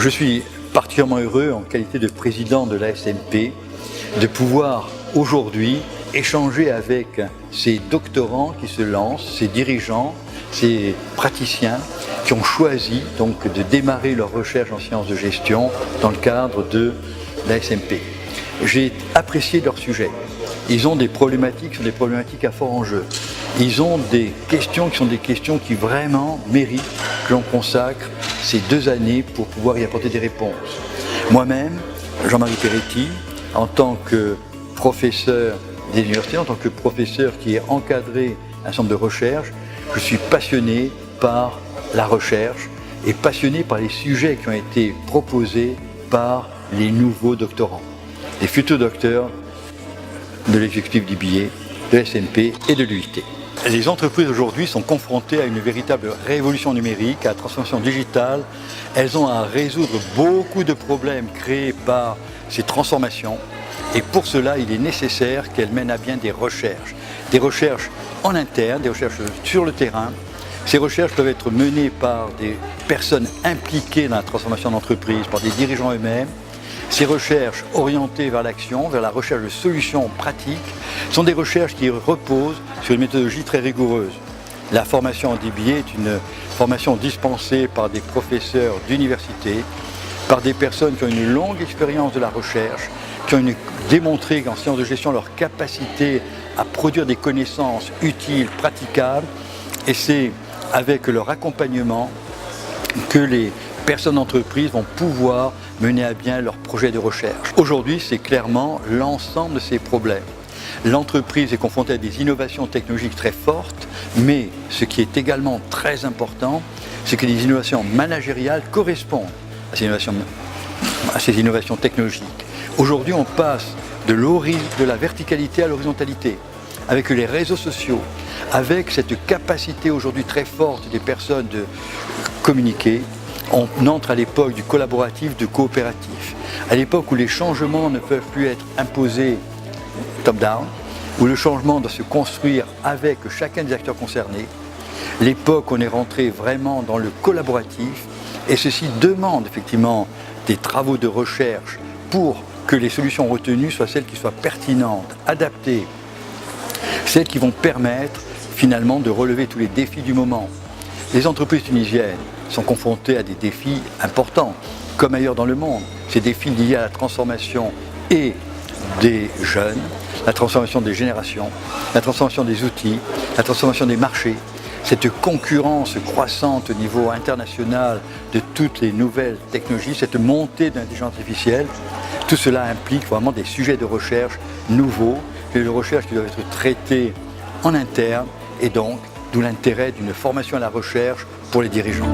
Je suis particulièrement heureux, en qualité de président de l'ASMP, de pouvoir aujourd'hui échanger avec ces doctorants qui se lancent, ces dirigeants, ces praticiens qui ont choisi donc de démarrer leur recherche en sciences de gestion dans le cadre de l'ASMP. J'ai apprécié leur sujet. Ils ont des problématiques qui sont des problématiques à fort enjeu. Ils ont des questions qui sont des questions qui vraiment méritent que l'on consacre ces 2 années pour pouvoir y apporter des réponses. Moi-même, Jean-Marie Peretti, en tant que professeur des universités, en tant que professeur qui a encadré un centre de recherche, je suis passionné par la recherche et passionné par les sujets qui ont été proposés par les nouveaux doctorants, les futurs docteurs de l'exécutif d'IBA, de l'ASMP et de l'UIT. Les entreprises aujourd'hui sont confrontées à une véritable révolution numérique, à la transformation digitale. Elles ont à résoudre beaucoup de problèmes créés par ces transformations. Et pour cela, il est nécessaire qu'elles mènent à bien des recherches en interne, des recherches sur le terrain. Ces recherches peuvent être menées par des personnes impliquées dans la transformation d'entreprise, par des dirigeants eux-mêmes. Ces recherches orientées vers l'action, vers la recherche de solutions pratiques, sont des recherches qui reposent sur une méthodologie très rigoureuse. La formation en DBA est une formation dispensée par des professeurs d'université, par des personnes qui ont une longue expérience de la recherche, qui ont démontré qu'en sciences de gestion leur capacité à produire des connaissances utiles, praticables, et c'est avec leur accompagnement que les personnes d'entreprise vont pouvoir mener à bien leurs projets de recherche. Aujourd'hui, c'est clairement l'ensemble de ces problèmes. L'entreprise est confrontée à des innovations technologiques très fortes, mais ce qui est également très important, c'est que les innovations managériales correspondent à ces innovations technologiques. Aujourd'hui, on passe de la verticalité à l'horizontalité, avec les réseaux sociaux, avec cette capacité aujourd'hui très forte des personnes de communiquer. On entre à l'époque du collaboratif, du coopératif, à l'époque où les changements ne peuvent plus être imposés top-down, où le changement doit se construire avec chacun des acteurs concernés, l'époque où on est rentré vraiment dans le collaboratif, et ceci demande effectivement des travaux de recherche pour que les solutions retenues soient celles qui soient pertinentes, adaptées, celles qui vont permettre finalement de relever tous les défis du moment. Les entreprises tunisiennes sont confrontées à des défis importants, comme ailleurs dans le monde. Ces défis liés à la transformation et des jeunes, la transformation des générations, la transformation des outils, la transformation des marchés, cette concurrence croissante au niveau international de toutes les nouvelles technologies, cette montée de l'intelligence artificielle, tout cela implique vraiment des sujets de recherche nouveaux, des recherches qui doivent être traités en interne et donc d'où l'intérêt d'une formation à la recherche pour les dirigeants.